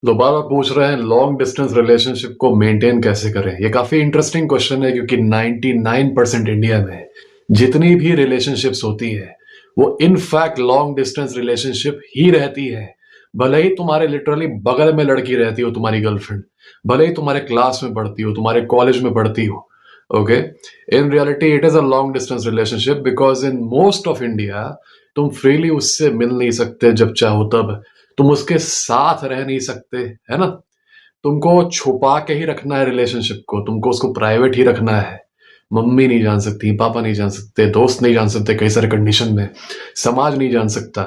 दोबारा पूछ रहे हैं लॉन्ग डिस्टेंस रिलेशनशिप को मेंटेन कैसे करें। ये काफी इंटरेस्टिंग क्वेश्चन है क्योंकि 99% इंडिया में जितनी भी रिलेशनशिप्स होती है वो इनफैक्ट लॉन्ग डिस्टेंस रिलेशनशिप ही रहती है। भले ही तुम्हारे लिटरली बगल में लड़की रहती हो, तुम्हारी गर्लफ्रेंड, भले ही तुम्हारे क्लास में पढ़ती हो, तुम्हारे कॉलेज में पढ़ती हो, okay, in reality it is a long distance relationship because in most of India तुम फ्रीली उससे मिल नहीं सकते जब चाहो तब, तुम उसके साथ रह नहीं सकते, है ना। तुमको छुपा के ही रखना है रिलेशनशिप को, तुमको उसको प्राइवेट ही रखना है। मम्मी नहीं जान सकती, पापा नहीं जान सकते, दोस्त नहीं जान सकते, कई सारे कंडीशन में समाज नहीं जान सकता।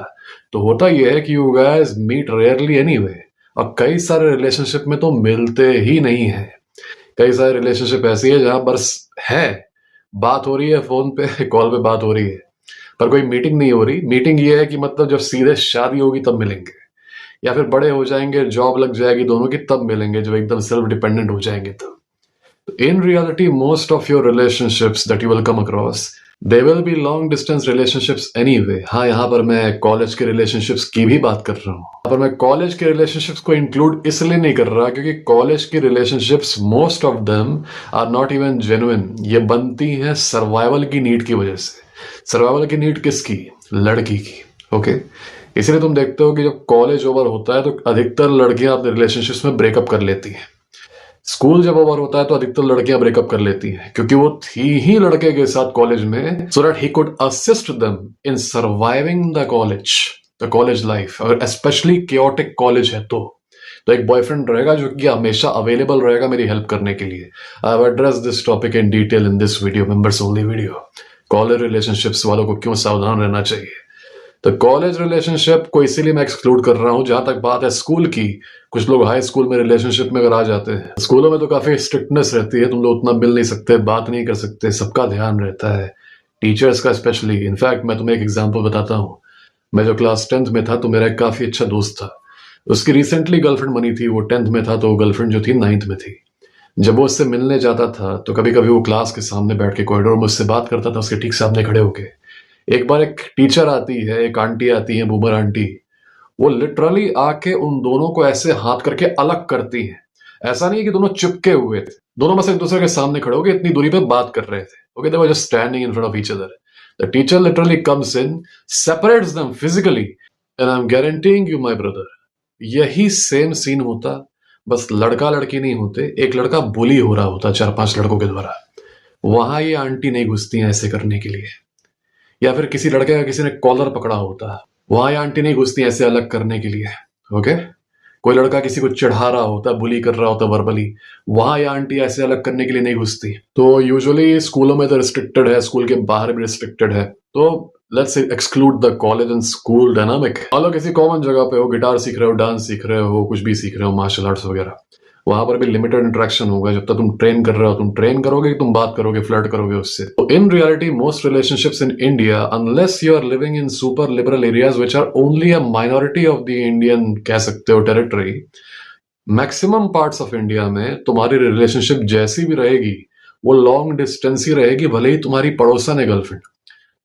तो होता यह है कि you guys meet rarely anyway, और कई सारे रिलेशनशिप में तो मिलते ही नहीं है। कई सारे रिलेशनशिप ऐसी है जहां बस है, बात हो रही है फोन पे, कॉल पे बात हो रही है, पर कोई मीटिंग नहीं हो रही। मीटिंग ये है कि मतलब जब सीधे शादी होगी तब मिलेंगे, या फिर बड़े हो जाएंगे, जॉब लग जाएगी दोनों की, तब मिलेंगे, जब एकदम सेल्फ डिपेंडेंट हो जाएंगे तब। In reality, most of your relationships that you will come across, they will be long distance relationships anyway. हाँ, यहाँ पर मैं कॉलेज के रिलेशनशिप्स की भी बात कर रहा हूँ। यहाँ पर मैं कॉलेज के रिलेशनशिप्स को इंक्लूड इसलिए नहीं कर रहा क्योंकि कॉलेज की relationships most of them are not even genuine. ये बनती हैं सर्वाइवल की नीड की वजह से। सर्वाइवल की नीड किसकी? लड़की की, ओके। इसलिए तुम देखते हो कि जब कॉलेज ओवर होता है तो अधिकतर लड़कियां अपने रिलेशनशिप्स में ब्रेकअप कर लेती हैं। स्कूल जब ओवर होता है तो अधिकतर लड़कियां ब्रेकअप कर लेती हैं क्योंकि वो थी ही लड़के के साथ कॉलेज में, so that he could assist them in surviving the college life. अगर स्पेशली केओटिक कॉलेज है तो एक बॉयफ्रेंड रहेगा जो कि हमेशा अवेलेबल रहेगा मेरी हेल्प करने के लिए। I have address this topic in detail in this video, members only video. College relationships वालों को क्यों सावधान रहना चाहिए। तो कॉलेज रिलेशनशिप को इसीलिए मैं एक्सक्लूड कर रहा हूं। जहां तक बात है स्कूल की, कुछ लोग हाई स्कूल में रिलेशनशिप में अगर आ जाते हैं, स्कूलों में तो काफी स्ट्रिक्टनेस रहती है, तुम लोग उतना मिल नहीं सकते, बात नहीं कर सकते, सबका ध्यान रहता है, टीचर्स का स्पेशली। इनफैक्ट मैं तुम्हें एक एग्जाम्पल बताता हूँ। मैं जो क्लास 10th में था तो मेरा एक काफी अच्छा दोस्त था, उसकी रिसेंटली गर्लफ्रेंड बनी थी। वो 10th में था तो गर्लफ्रेंड जो थी 9th में थी। जब वो उससे मिलने जाता था तो कभी कभी वो क्लास के सामने बैठ के कॉरिडोर में उससे बात करता था, उसके ठीक सामने खड़े होके। एक बार एक टीचर आती है, एक आंटी आती है, बूमर आंटी, वो लिटरली आके उन दोनों को ऐसे हाथ करके अलग करती है। ऐसा नहीं है कि दोनों चिपके हुए थे, दोनों बस एक दूसरे के सामने खड़े होकर इतनी दूरी पे बात कर रहे थे, okay, they were just standing in front of each other. The teacher literally comes in, separates them physically, and I am guaranteeing you my brother, यही सेम सीन होता, बस लड़का लड़की नहीं होते, एक लड़का बुली हो रहा होता 4-5 लड़कों के द्वारा। वहां ये आंटी नहीं घुसती हैं ऐसे करने के लिए। या फिर किसी लड़के का किसी ने कॉलर पकड़ा होता, वहां ये आंटी नहीं घुसती ऐसे अलग करने के लिए, ओके। कोई लड़का किसी को चिढ़ा रहा होता, बुली कर रहा होता वर्बली, वहां ये आंटी ऐसे अलग करने के लिए नहीं घुसती। तो यूजुअली स्कूलों में तो रिस्ट्रिक्टेड है, स्कूल के बाहर भी रिस्ट्रिक्टेड है। तो let's exclude the college and school dynamic. मान लो किसी कॉमन जगह पे हो, गिटार सीख रहे हो, डांस सीख रहे हो, कुछ भी सीख रहे हो, मार्शल आर्ट्स वगैरह, वहां पर भी लिमिटेड इंटरेक्शन होगा। जब तक तुम ट्रेन कर रहे हो, तुम ट्रेन करोगे, तुम बात करोगे, फ्लर्ट करोगे उससे। तो in reality most relationships in India, unless you are living in super liberal areas which are only a minority of the Indian, कह सकते हो, territory, maximum parts of India में तुम्हारी रिलेशनशिप जैसी भी रहेगी वो लॉन्ग डिस्टेंस ही रहेगी। भले ही तुम्हारी पड़ोसन है गर्लफ्रेंड,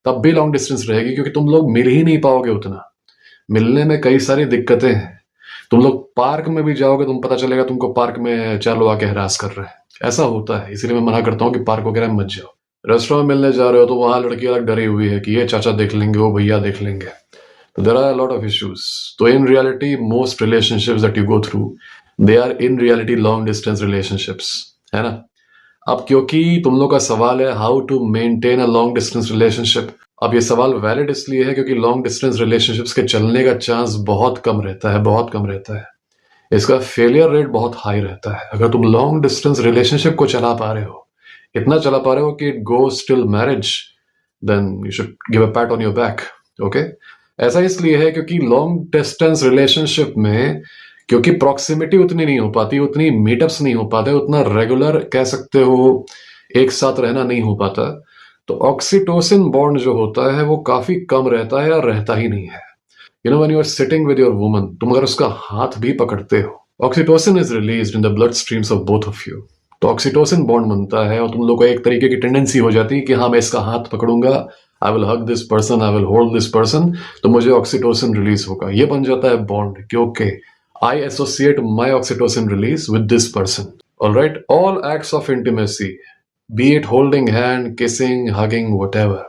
तब भी लॉन्ग डिस्टेंस रहेगी क्योंकि तुम लोग मिल ही नहीं पाओगे उतना। मिलने में कई सारी दिक्कतें हैं। तुम लोग पार्क में भी जाओगे, तुम पता चलेगा तुमको पार्क में 4 लोग आके हरास कर रहे हैं। ऐसा होता है, इसीलिए मैं मना करता हूँ कि पार्क वगैरह में मत जाओ। रेस्टोरेंट में मिलने जा रहे हो तो वहां लड़की अलग डरी हुई है कि ये चाचा देख लेंगे, वो भैया देख लेंगे, तो there are lot of issues. तो in reality most relationships that you go through, they are in reality long distance relationships, है ना। अब क्योंकि तुम लोग का सवाल है how to maintain a long distance relationship, अब ये सवाल वैलिड इसलिए है क्योंकि लॉन्ग डिस्टेंस रिलेशनशिप्स के चलने का चांस बहुत कम रहता है, बहुत कम रहता है। इसका फेलियर रेट बहुत हाई रहता है। अगर तुम लॉन्ग डिस्टेंस रिलेशनशिप को चला पा रहे हो, इतना चला पा रहे हो कि it goes till marriage, then you should give a pat on your back, okay. ऐसा इसलिए है क्योंकि लॉन्ग डिस्टेंस रिलेशनशिप में, क्योंकि प्रॉक्सिमिटी उतनी नहीं हो पाती, उतनी मीटअप्स नहीं हो पाते, उतना रेगुलर, कह सकते हो, एक साथ रहना नहीं हो पाता, तो ऑक्सीटोसिन बॉन्ड जो होता है वो काफी कम रहता है या रहता ही नहीं है। You know when you are sitting with your woman, तुम अगर उसका हाथ भी पकड़ते हो, oxytocin is released in the blood streams of both of you. तो ऑक्सीटोसिन बॉन्ड बनता है और तुम लोग को एक तरीके की टेंडेंसी हो जाती है कि हाँ मैं इसका हाथ पकड़ूंगा, I will hug this person, I will hold this person, तो मुझे ऑक्सीटोसिन रिलीज होगा। ये बन जाता है बॉन्ड, क्योंकि I associate my oxytocin release with this person. Alright, all acts of intimacy, be it holding hand, kissing, hugging, whatever,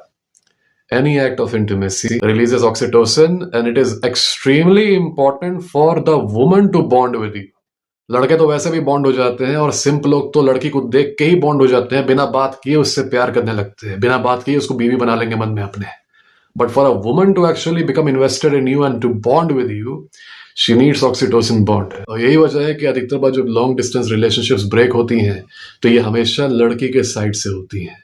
any act of intimacy releases oxytocin and it is extremely important for the woman to bond with you. लड़के तो वैसे भी bond हो जाते हैं और सिंप लोग तो लड़की को देख के ही बॉन्ड हो जाते हैं, बिना बात किए उससे प्यार करने लगते हैं, बिना बात किए उसको बीवी बना लेंगे मन में अपने. But for a woman to actually become invested in you and to bond with you, she needs oxytocin bond. और यही वजह है कि अधिकतर बार जब लॉन्ग डिस्टेंस रिलेशनशिप्स ब्रेक होती हैं तो ये हमेशा लड़की के साइड से होती हैं.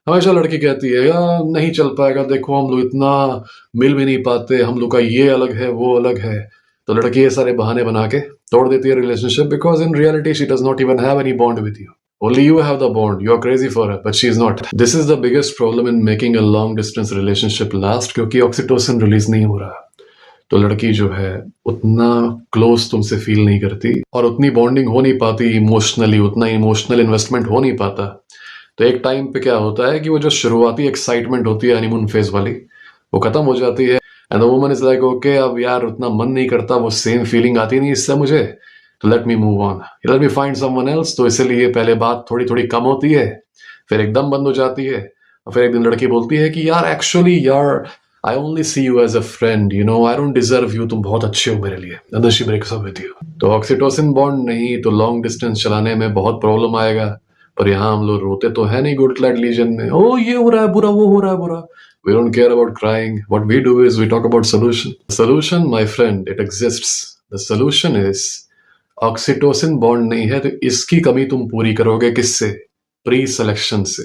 हमेशा लड़की कहती है यार नहीं चल पाएगा, देखो हम लोग इतना मिल भी नहीं पाते, हम लोग का ये अलग है वो अलग है. तो लड़की ये सारे बहाने बना के तोड़ देती है relationship, because in reality she does not even have any bond with you. Only you have the bond. You are crazy for her, but she is not. This is the biggest problem in making a long distance relationship last, क्योंकि oxytocin release नहीं हो रहा. तो लड़की जो है उतना close तुमसे फील नहीं करती और उतनी बॉन्डिंग हो नहीं पाती इमोशनली, उतना इमोशनल इन्वेस्टमेंट हो नहीं पाता. तो एक टाइम पे क्या होता है कि वो जो शुरुआती एक्साइटमेंट होती है हनीमून फेज वाली, वो खत्म हो जाती है. And the woman is like okay, अब यार उतना मन नहीं करता, वो सेम फीलिंग आती नहीं इससे मुझे, तो let me move on, let me find someone else. तो इसलिए पहले बात थोड़ी थोड़ी कम होती है, फिर एकदम बंद हो जाती है, और फिर एक दिन लड़की बोलती है कि यार एक्चुअली यार I only see you as a friend, you know I don't deserve you, तुम बहुत अच्छे हो मेरे लिए. And then she breaks up with you. तो ऑक्सीटोसिन बॉन्ड नहीं तो लॉन्ग डिस्टेंस चलाने में बहुत प्रॉब्लम आएगा. पर यहाँ हम लोग रोते तो है नहीं गुड क्लैड लीजन में, ओ ये हो रहा है बुरा, वो हो रहा है बुरा. We don't care about crying. What we do is we talk about solution. Solution, my friend, it exists. The solution is oxytocin bond नहीं है तो इसकी कमी तुम पूरी करोगे किससे? प्री सिलेक्शन से.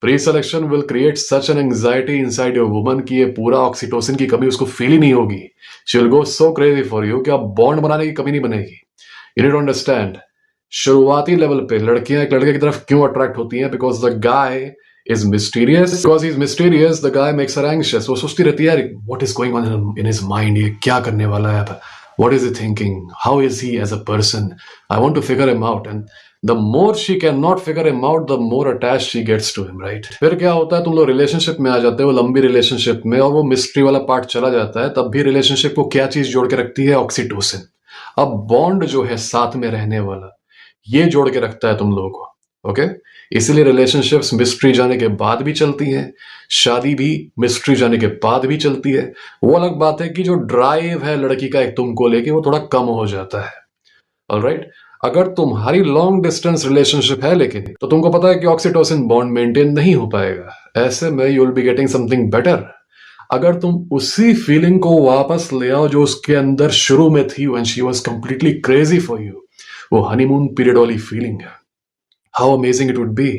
Pre selection will create such an anxiety inside your woman कि ये पूरा ऑक्सीटोसिन की कमी उसको फील ही नहीं होगी. She will go so crazy for you कि अब बॉन्ड बनाने की कमी नहीं बनेगी. यू नीड टू अंडरस्टैंड, शुरुआती लेवल पे लड़कियां एक लड़के की तरफ क्यों अट्रैक्ट होती हैं? Because the guy is mysterious. Because he's mysterious, the guy makes her anxious. वो सोचती रहती है यार what is going on in his mind, ये क्या करने वाला है, what is he thinking, how is he as a person, I want to figure him out. And the more she cannot figure him out, the more attached she gets to him, right? फिर क्या होता है, तुम लोग relationship में आ जाते हो, लंबी रिलेशनशिप में, और वो मिस्ट्री वाला पार्ट चला जाता है. तब भी रिलेशनशिप को क्या चीज जोड़ के रखती है? ऑक्सीटोसिन. अब बॉन्ड जो है साथ में रहने वाला, ये जोड़ के रखता है तुम लोगों को. ओके इसलिए रिलेशनशिप्स मिस्ट्री जाने के बाद भी चलती हैं, शादी भी मिस्ट्री जाने के बाद भी चलती है. वो अलग बात है कि जो ड्राइव है लड़की का एक तुमको लेके वो थोड़ा कम हो जाता है. ऑलराइट, अगर तुम्हारी लॉन्ग डिस्टेंस रिलेशनशिप है लेकिन, तो तुमको पता है कि ऑक्सीटोसिन बॉन्ड मेंटेन नहीं हो पाएगा. ऐसे में you will be getting something better. अगर तुम उसी फीलिंग को वापस ले आओ जो उसके अंदर शुरू में थी when she was completely crazy for you, वो हनीमून पीरियड वाली फीलिंग है. How amazing it would be.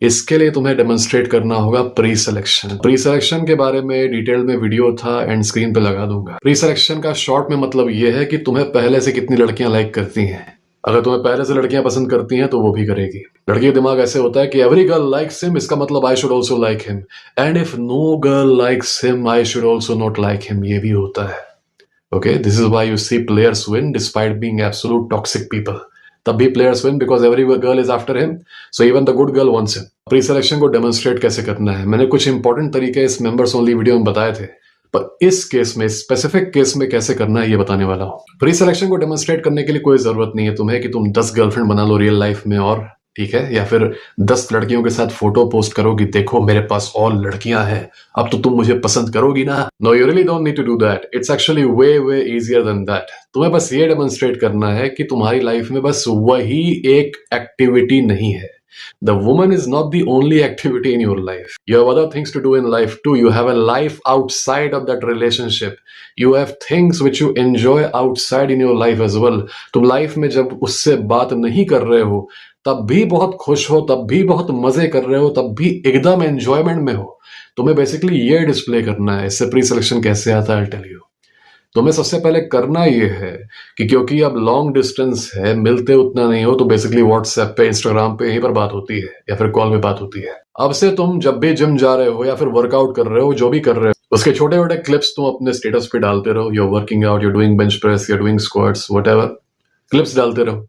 इसके लिए तुम्हें डेमोन्स्ट्रेट करना होगा प्री सिलेक्शन. प्री सिलेक्शन के बारे में डिटेल में वीडियो था, एंड स्क्रीन पे लगा दूंगा. प्री सिलेक्शन का शॉर्ट में मतलब ये है कि तुम्हें पहले से कितनी लड़कियां लाइक करती हैं. अगर तुम्हें पहले से लड़कियां पसंद करती हैं तो वो भी करेगी. लड़की का दिमाग ऐसे होता है कि एवरी गर्ल लाइक्स हिम, इसका मतलब I should also like him, and if no girl likes him I should also not like him. ये भी होता है. Okay, this is why you see players win despite being absolute toxic people. तब भी players win because every girl is after him, so even the good girl wants him. Preselection को demonstrate कैसे करना है, मैंने कुछ important तरीके इस मेंबर्स ओनली वीडियो में बताए थे, पर इस केस में, स्पेसिफिक केस में कैसे करना है ये बताने वाला हूं. प्री सिलेक्शन को डेमोन्स्ट्रेट करने के लिए कोई जरूरत नहीं है तुम्हें कि तुम 10 गर्लफ्रेंड बना लो रियल लाइफ में, और ठीक है, या फिर 10 लड़कियों के साथ फोटो पोस्ट करो कि देखो मेरे पास और लड़कियां हैं, अब तो तुम मुझे पसंद करोगी ना. No, you really don't need to do that. It's actually way way easier than that. तुम्हें बस ये डेमोन्स्ट्रेट करना है कि तुम्हारी लाइफ में बस वही एक एक्टिविटी नहीं है. The woman is not the only activity in your life. You have other things to do in life too. You have a life outside of that relationship. You have things which you enjoy outside in your life as well. तुम life में जब उससे बात नहीं कर रहे हो तब भी बहुत खुश हो, तब भी बहुत मजे कर रहे हो, तब भी एकदम एंजॉयमेंट में हो. तुम्हें बेसिकली ये डिस्प्ले करना है. इससे प्री सिलेक्शन कैसे आता है, I'll tell you. तुम्हें सबसे पहले करना ये है कि क्योंकि अब लॉन्ग डिस्टेंस है, मिलते उतना नहीं हो, तो बेसिकली व्हाट्सएप पे, इंस्टाग्राम पे यहीं पर बात होती है या फिर कॉल में बात होती है. अब से तुम जब भी जिम जा रहे हो या फिर वर्कआउट कर रहे हो, जो भी कर रहे हो, उसके छोटे छोटे क्लिप्स तुम अपने स्टेटस पे डालते रहो. You're working out, you're doing bench press, you're doing squats, whatever, clips डालते रहो.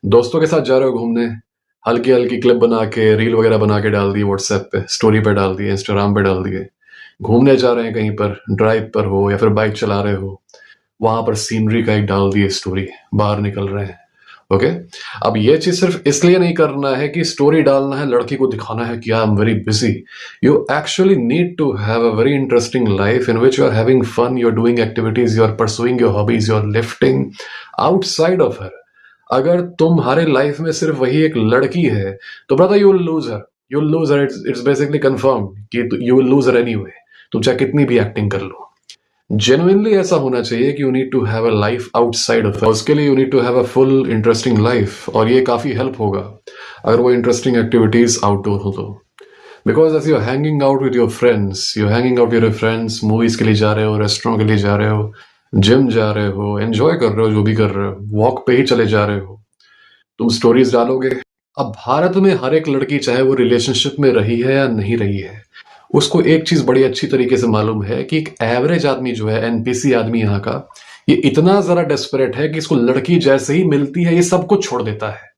दोस्तों के साथ जा रहे हो घूमने, हल्की हल्की क्लिप बना के, रील वगैरह बना के डाल दी व्हाट्सएप पे, स्टोरी पे डाल दिए, इंस्टाग्राम पे डाल दिए. घूमने जा रहे हैं कहीं पर, ड्राइव पर हो या फिर बाइक चला रहे हो, वहां पर सीनरी का एक डाल दिए स्टोरी, बाहर निकल रहे हैं। ओके, अब ये चीज सिर्फ इसलिए नहीं करना है कि स्टोरी डालना है, लड़की को दिखाना है कि I am very busy. You actually need to have a very interesting life in which you are having fun, you are doing activities, you are pursuing your hobbies, you are lifting outside of her. अगर तुम्हारे life में सिर्फ वही एक लड़की है तो brother you will lose her, you will lose her, it's basically confirm कि you will lose her anyway, तुम चाहे कितनी भी एक्टिंग कर लो। जेन्युइनली ऐसा होना चाहिए कि you need to have a life outside of, उसके लिए you need to have a full interesting life, और ये काफी हेल्प होगा अगर वो इंटरेस्टिंग एक्टिविटीज आउटडोर हो तो। Because as you hanging out with your friends, you hanging out with your friends, movies के लिए जा रहे हो, रेस्टोरेंट के लिए जा रहे हो, जिम जा रहे हो, एंजॉय कर रहे हो, जो भी कर रहे हो, वॉक पे ही चले जा रहे हो, तुम स्टोरीज डालोगे। अब भारत में हर एक लड़की, चाहे वो रिलेशनशिप में रही है या नहीं रही है, उसको एक चीज बड़ी अच्छी तरीके से मालूम है कि एक एवरेज आदमी जो है, एनपीसी आदमी यहाँ का, ये इतना जरा डेस्परेट है कि इसको लड़की जैसे ही मिलती है ये सब कुछ छोड़ देता है।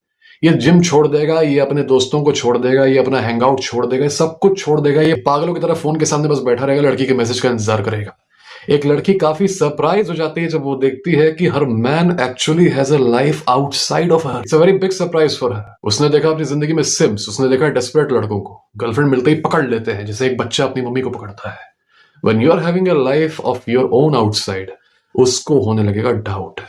ये जिम छोड़ देगा, ये अपने दोस्तों को छोड़ देगा, ये अपना हैंगआउट छोड़ देगा, ये सब कुछ छोड़ देगा, ये पागलों की तरह फोन के सामने बस बैठा रहेगा, लड़की के मैसेज का इंतजार करेगा। एक लड़की काफी सरप्राइज हो जाती है जब वो देखती है कि her man actually has a life outside of her. It's a very big surprise for her. उसने देखा अपनी जिंदगी में सिम्स, उसने देखा डेस्परेट लड़कों को गर्लफ्रेंड मिलते ही पकड़ लेते हैं, जैसे एक बच्चा अपनी मम्मी को पकड़ता है। When you are having a life of your own outside, उसको होने लगेगा डाउट,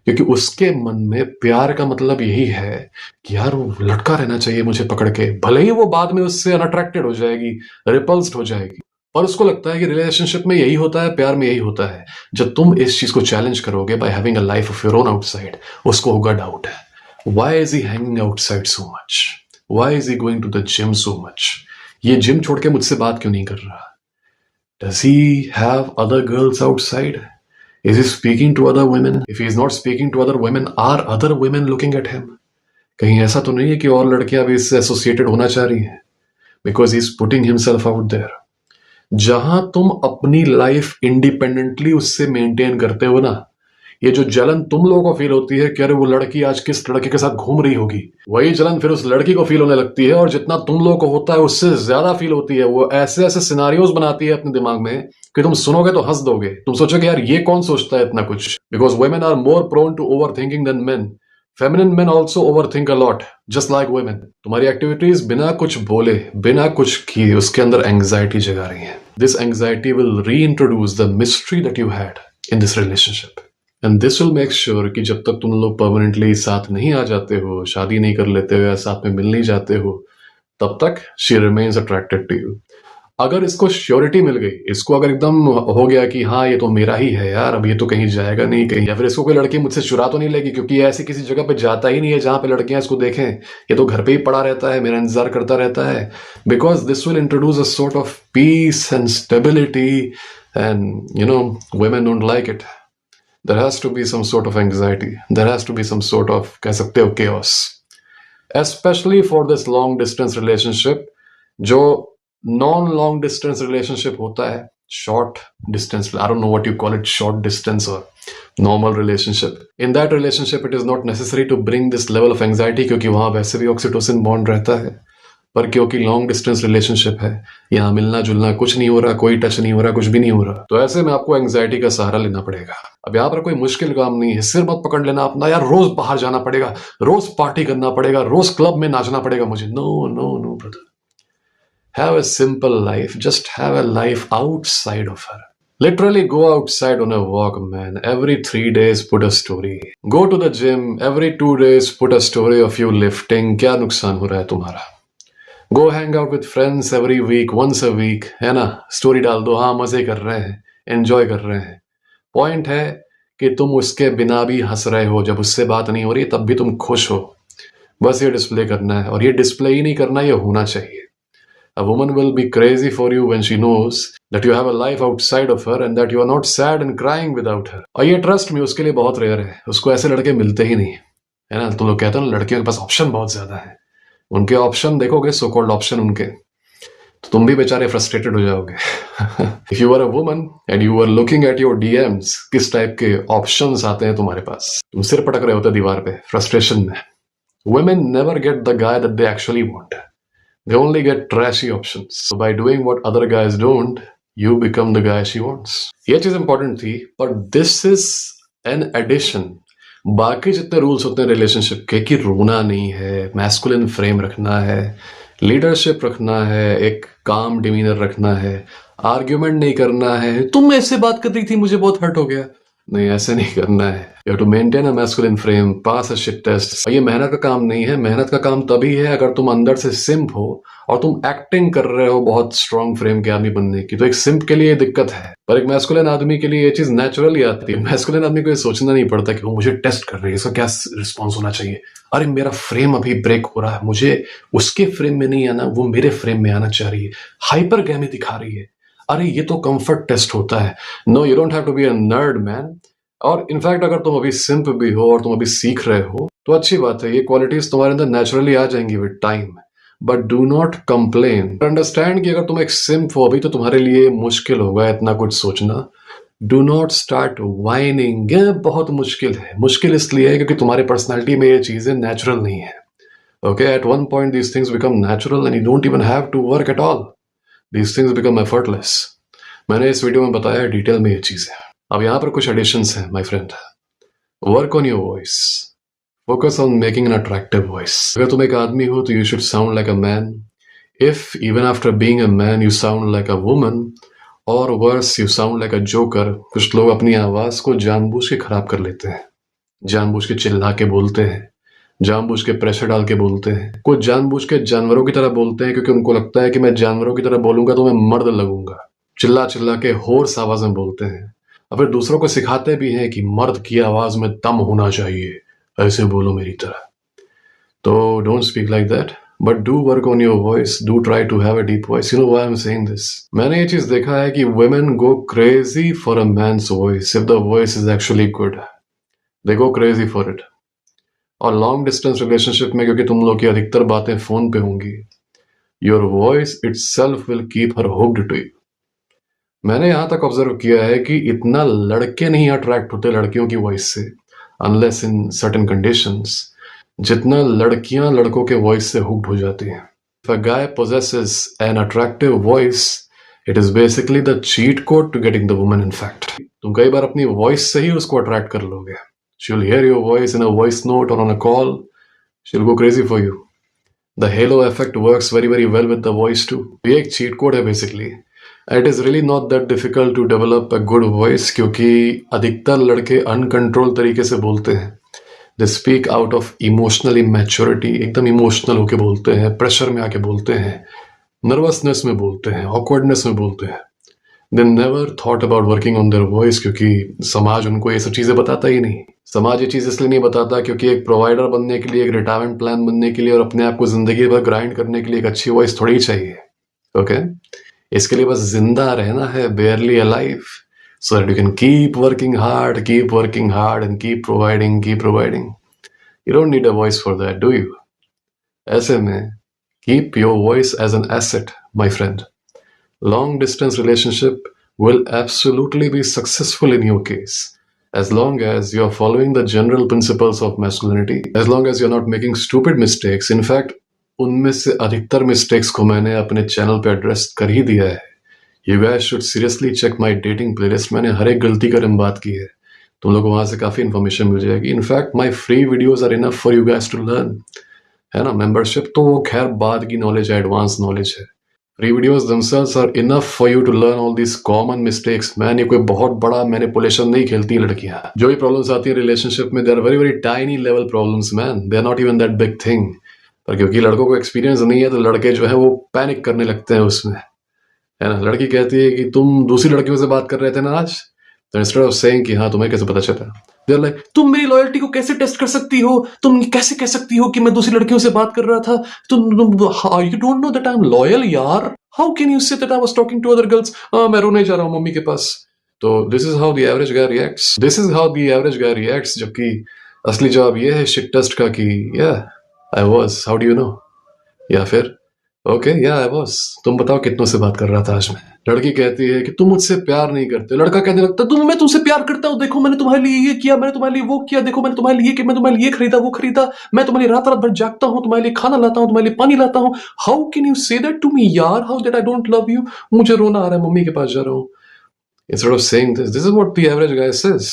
क्योंकि उसके मन में प्यार का मतलब यही है कि यार वो लटका रहना चाहिए मुझे पकड़ के, भले ही वो बाद में उससे अनअट्रैक्टेड हो जाएगी, रिपल्स्ड हो जाएगी, पर उसको लगता है कि रिलेशनशिप में यही होता है, प्यार में यही होता है। जब तुम इस चीज को चैलेंज करोगे by having a life of your own outside, उसको होगा doubt, why is he hanging outside so much, why is he going to the gym so much, ये जिम छोड़ के मुझसे बात क्यों नहीं कर रहा, does he have other girls outside, is he speaking to other women, if he is not speaking to other women, are other women looking at him, कहीं ऐसा तो नहीं है कि और लड़कियां भी इससे एसोसिएटेड होना चाह रही हैं, because he is putting himself out there. जहां तुम अपनी लाइफ इंडिपेंडेंटली उससे मेंटेन करते हो ना, ये जो जलन तुम लोगों को फील होती है कि अरे वो लड़की आज किस लड़के के साथ घूम रही होगी, वही जलन फिर उस लड़की को फील होने लगती है, और जितना तुम लोगों को होता है उससे ज्यादा फील होती है। वो ऐसे ऐसे सिनारियोज बनाती है अपने दिमाग में कि तुम सुनोगे तो हंस दोगे, तुम सोचोगे यार ये कौन सोचता है इतना कुछ, because women are more prone to overthinking than men. Feminine men also overthink a lot just like women. तुम्हारी एक्टिविटीज बिना कुछ बोले, बिना कुछ किए, उसके अंदर एंग्जाइटी जगा रही है। दिस एंग्जाइटी विल री introduce the mystery that you had in this relationship, and this will make sure कि जब तक तुम लोग परमानेंटली साथ नहीं आ जाते हो, शादी नहीं कर लेते हो या साथ में मिल नहीं जाते हो, तब तक she remains attracted to you. अगर इसको श्योरिटी मिल गई, इसको अगर एकदम हो गया कि हाँ ये तो मेरा ही है यार, अब ये तो कहीं जाएगा नहीं कहीं, या फिर इसको कोई लड़की मुझसे चुरा तो नहीं लेगी, क्योंकि ये ऐसी किसी जगह पे जाता ही नहीं है जहां पे लड़कियां इसको देखें, ये तो घर पे ही पड़ा रहता है, मेरा इंतजार करता रहता है, because this will introduce a sort of peace and stability, and you know women don't like it. There has to be some sort of anxiety. There has to be some sort of, कह सकते हो, chaos. Especially for this long distance relationship, जो non long distance relationship होता है, short distance, I don't know what you call it, short distance or normal relationship. In that relationship, it is not necessary to bring this level of anxiety, क्योंकि वहाँ वैसे भी oxytocin bond रहता है। पर क्योंकि लॉन्ग डिस्टेंस रिलेशनशिप है, यहाँ मिलना जुलना कुछ नहीं हो रहा, कोई टच नहीं हो रहा, कुछ भी नहीं हो रहा, तो ऐसे में आपको एंग्जाइटी का सहारा लेना पड़ेगा। अब यहाँ पर कोई मुश्किल काम नहीं है, सिर मत पकड़ लेना अपना, यार रोज बाहर जाना पड़ेगा, रोज पार्टी करना पड़ेगा, रोज क्लब में नाचना पड़ेगा मुझे। No no no brother, have a simple life, just have a life outside of her. Literally go outside on a walk, man. Every 3 days put a story. Go to the gym. Every 2 days put a story of you lifting. क्या नुकसान हो रहा है तुम्हारा? Go hang out with friends every week, once a week, है ना, story डाल दो, हाँ मजे कर रहे हैं, एंजॉय कर रहे हैं। पॉइंट है कि तुम उसके बिना भी हंस रहे हो, जब उससे बात नहीं हो रही तब भी तुम खुश हो, बस ये डिस्प्ले करना है, और ये डिस्प्ले ही नहीं करना, ये होना चाहिए। A woman will be crazy for you when she knows that you have a life outside of her and that you are not sad and crying without her. और ये ट्रस्ट में उसके लिए बहुत रेयर है, उसको ऐसे लड़के मिलते ही नहीं, है ना। तुम लोग कहते हो ना लड़कियों के पास ऑप्शन बहुत ज्यादा है, उनके ऑप्शन देखोगे, सो कॉल्ड ऑप्शन उनके, तो तुम भी बेचारे फ्रस्ट्रेटेड हो जाओगे। If you are a woman and you are looking at your DMs, किस टाइप के ऑप्शंस आते हैं तुम्हारे पास, तुम सिर पटक रहे होते दीवार पे फ्रस्ट्रेशन में। Women never get the guy that they actually want. They only get trashy options. So by doing what other guys don't, you become the guy she wants. ये चीज इंपॉर्टेंट थी, पर दिस इज एन एडिशन। बाकी जितने rules होते हैं relationship के कि रोना नहीं है, मैस्कुलिन फ्रेम रखना है, लीडरशिप रखना है, एक काम डिमीनर रखना है, आर्ग्यूमेंट नहीं करना है, तुम ऐसे बात कर रही थी मुझे बहुत हर्ट हो गया, नहीं ऐसे नहीं करना है। You have to maintain a masculine frame, pass a shit test. ये मेहनत का काम नहीं है। मेहनत का काम तभी है अगर तुम अंदर से सिंप हो और तुम एक्टिंग कर रहे हो बहुत स्ट्रॉन्ग फ्रेम के आदमी बनने की। तो एक सिंप के लिए दिक्कत है, पर एक मैस्कुलिन आदमी के लिए ये चीज नेचुरली आती है। मैस्कुलिन आदमी को ये सोचना नहीं पड़ता कि वो मुझे टेस्ट कर रही है, इसका क्या रिस्पॉन्स होना चाहिए। अरे मेरा फ्रेम अभी ब्रेक हो रहा है, मुझे उसके फ्रेम में नहीं आना, वो मेरे फ्रेम में आना चाह रही है, हाइपरगैमी दिखा रही है। अरे ये तो कंफर्ट टेस्ट होता है। No, you don't have to be a nerd man. और इनफैक्ट अगर तुम अभी सिंप भी हो और तुम अभी सीख रहे हो तो अच्छी बात है, ये क्वालिटीज तुम्हारे अंदर नेचुरली आ जाएंगी with time. But do not complain, understand कि अगर तुम एक सिंप हो अभी तो तुम्हारे लिए मुश्किल होगा इतना कुछ सोचना। Do not start whining. ये बहुत मुश्किल है। मुश्किल इसलिए है क्योंकि तुम्हारे पर्सनैलिटी में ये चीजें नेचुरल नहीं है। Okay, at one point these things become natural and you don't even have to work at all. These things become effortless. मैंने इस वीडियो में बताया डिटेल में ये चीजें। अब यहाँ पर कुछ एडिशंस हैं my friend. Work on your voice, focus on making an attractive voice. अगर तुम एक आदमी हो तो you should sound like a man. If even after being a man you sound like a woman, और worse you sound like a joker. कुछ लोग अपनी आवाज को जानबूझ के खराब कर लेते हैं, जानबूझ के चिल्ला के बोलते हैं, जानबूझ के प्रेशर डाल के बोलते हैं। कुछ जानबूझ के जानवरों की तरह बोलते हैं क्योंकि उनको लगता है कि मैं जानवरों की तरह बोलूंगा तो मैं मर्द लगूंगा। चिल्ला चिल्ला के होर्स आवाज में बोलते हैं और फिर दूसरों को सिखाते भी हैं कि मर्द की आवाज में दम होना चाहिए, ऐसे बोलो मेरी तरह। तो don't speak like that, but do work on your voice. Do try to have a deep voice. You know why I am saying this? मैंने ये चीज देखा है कि women go crazy for a man's voice if the voice is actually good. They go crazy for it. और long distance relationship में क्योंकि तुम लोग की अधिकतर बातें फोन पे होंगी, your voice itself will keep her hooked to you. मैंने यहां तक ऑब्जर्व किया है कि इतना लड़के नहीं अट्रैक्ट होते लड़कियों की वॉइस से, अनलेस इन सर्टेन कंडीशंस, जितना लड़कियां लड़कों के वॉइस से हुक्ड हो जाती हैं। If a guy possesses an attractive voice, it is basically the cheat code to getting the woman in fact. तुम कई बार अपनी वॉइस से ही उसको अट्रैक्ट कर लोगे। She'll hear your voice in a voice note or on a call. She'll go crazy for you. The halo effect works very very well with the voice too. ये एक cheat code है basically. It is really not that difficult to develop a good voice क्योंकि अधिकतर लड़के uncontrol तरीके से बोलते हैं। They speak out of emotional immaturity, एकदम इमोशनल होके बोलते हैं, प्रेशर में आके बोलते हैं, नर्वसनेस में बोलते हैं, ऑकवर्डनेस में बोलते हैं। They never thought about working on their voice क्योंकि समाज उनको ये सब चीजें बताता ही नहीं। समाज ये चीज इसलिए नहीं बताता क्योंकि एक प्रोवाइडर बनने के लिए, एक रिटायरमेंट प्लान बनने के लिए और अपने आप को जिंदगी भर ग्राइंड करने के लिए एक अच्छी वॉइस थोड़ी ही चाहिए। ओके, इसके लिए बस जिंदा रहना है, barely alive, so that you can keep working hard and keep providing. You don't need a voice for that, do you? ऐसे में keep your voice as an asset, my friend. Long distance relationship will absolutely be successful in your case, as long as you're following the general principles of masculinity, as long as you're not making stupid mistakes. In fact, उनमें से अधिकतर mistakes को मैंने अपने channel पे address कर ही दिया है। You guys should seriously check my dating playlist. मैंने हर एक गलती का बात की है, तुम लोग को वहां से काफी इन्फॉर्मेशन मिल जाएगी। In fact my free videos are enough for you guys to learn, है ना। मेंबरशिप तो वो खैर बाद की नॉलेज है, एडवांस नॉलेज है। Free videos themselves are enough for you to learn all this common mistakes. मैंने कोई बहुत बड़ा मैनिपुलेशन नहीं खेलती लड़कियां। जो भी प्रॉब्लम्स आती है रिलेशनशिप में, they are very very tiny level problems man, they are not even that big thing. पर क्योंकि लड़कों को एक्सपीरियंस नहीं है तो लड़के जो है वो पैनिक करने लगते हैं उसमें, है ना। लड़की कहती है कि तुम दूसरी लड़कियों से बात कर रहे थे ना आज, तो इंस्टेड ऑफ सेइंग कि हाँ तुम्हें कैसे पता चला, दे आर लाइक तुम मेरी लॉयल्टी को कैसे टेस्ट कर सकती हो, तुम कैसे कह सकती हो कि मैं दूसरी लड़कियों से बात कर रहा था, तुम you don't know that I am loyal यार, how can you say that I was talking to other girls, मैं रोने जा रहा हूँ मम्मी के पास। तो this is how the average guy reacts, जबकि असली जवाब ये है शिट टेस्ट का कि या I was, how do you know, या फिर ओके या आई वाज, तुम बताओ कितनों से बात कर रहा था आज मैं। लड़की कहती है कि तुम मुझसे प्यार नहीं करते, लड़का कहने लगता है मैं तुमसे प्यार करता हूँ, देखो मैंने तुम्हारे लिए ये किया, मैंने तुम्हारे लिए वो किया, देखो मैंने तुम्हारे लिए मैं तुम्हारे लिए खरीदा वो खरीदा, मैं तुम्हारी रात रात भर जागता हूँ, तुम्हारे लिए खाना लाता हूँ, तुम्हारे लिए पानी लाता हूँ। How can you say that to me यार, how that I don't love you, मुझे रोना आ रहा है, मम्मी के पास जा रहा हूँ। Instead of saying this is what the average guy says.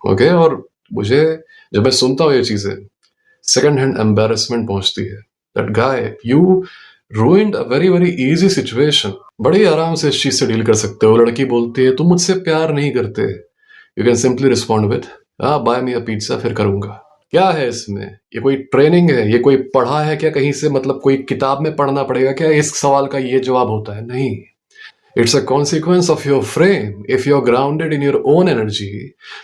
Okay, और मुझे जब मैं सुनता हूँ ये चीजें, सेकंड हैंड एम्बेरसमेंट पहुंचती है that guy you ruined a very very easy situation। बड़े आराम से इस चीज से डील कर सकते हो। लड़की बोलती है तुम मुझसे प्यार नहीं करते, you can simply respond with buy me a pizza, फिर करूंगा। क्या है इसमें, ये कोई ट्रेनिंग है, ये कोई पढ़ा है क्या कहीं से, मतलब कोई किताब में पढ़ना पड़ेगा क्या इस सवाल का ये जवाब होता है? नहीं, it's a consequence of your frame. If you are grounded in your own energy,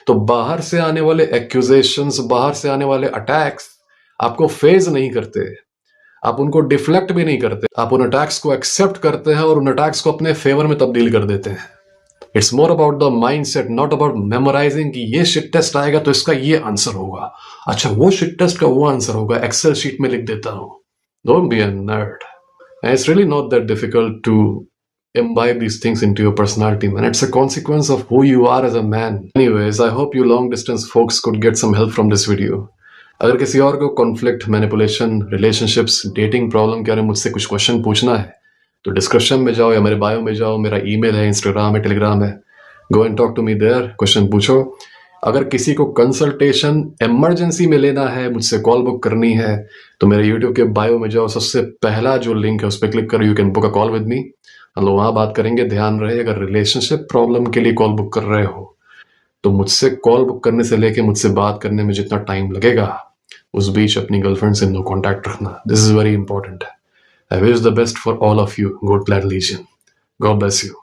तो बाहर से आने वाले एक्यूजेशंस, बाहर से आने वाले अटैक्स आपको फेज नहीं करते, आप उनको डिफ्लेक्ट भी नहीं करते, आप उन अटैक्स को एक्सेप्ट करते हैं और उन अटैक्स को अपने फेवर में तब्दील कर देते हैं। It's more about the mindset, not about memorising कि ये शिट टेस्ट आएगा तो इसका ये आंसर होगा, अच्छा वो शिट टेस्ट का वो आंसर होगा, एक्सेल शीट में लिख देता हूं। Don't be a nerd. It's really not that difficult to imbibe these things into your personality, man. It's a consequence of who you are as a man. Anyways, I hope you long distance folks could get some help from this video. अगर किसी और को conflict, manipulation, relationships, dating problem के बारे में मुझसे कुछ question पूछना है तो डिस्क्रिप्शन में जाओ या मेरे बायो में जाओ, मेरा ईमेल है, इंस्टाग्राम है, टेलीग्राम है, go and talk to me there, question पूछो। अगर किसी को कंसल्टेशन इमरजेंसी में लेना है, मुझसे कॉल बुक करनी है, तो मेरे यूट्यूब के बायो में जाओ, सबसे पहला जो लिंक है उस पर क्लिक करो, you can book a call with me, हम लोग वहाँ बात करेंगे। ध्यान रहे, अगर रिलेशनशिप प्रॉब्लम के लिए कॉल बुक कर रहे हो तो मुझसे कॉल बुक करने से लेके मुझसे बात करने में जितना टाइम लगेगा उस बीच अपनी गर्लफ्रेंड से नो कॉन्टैक्ट रखना। This is very important. I wish the best for all of you. God bless lesion. God bless you.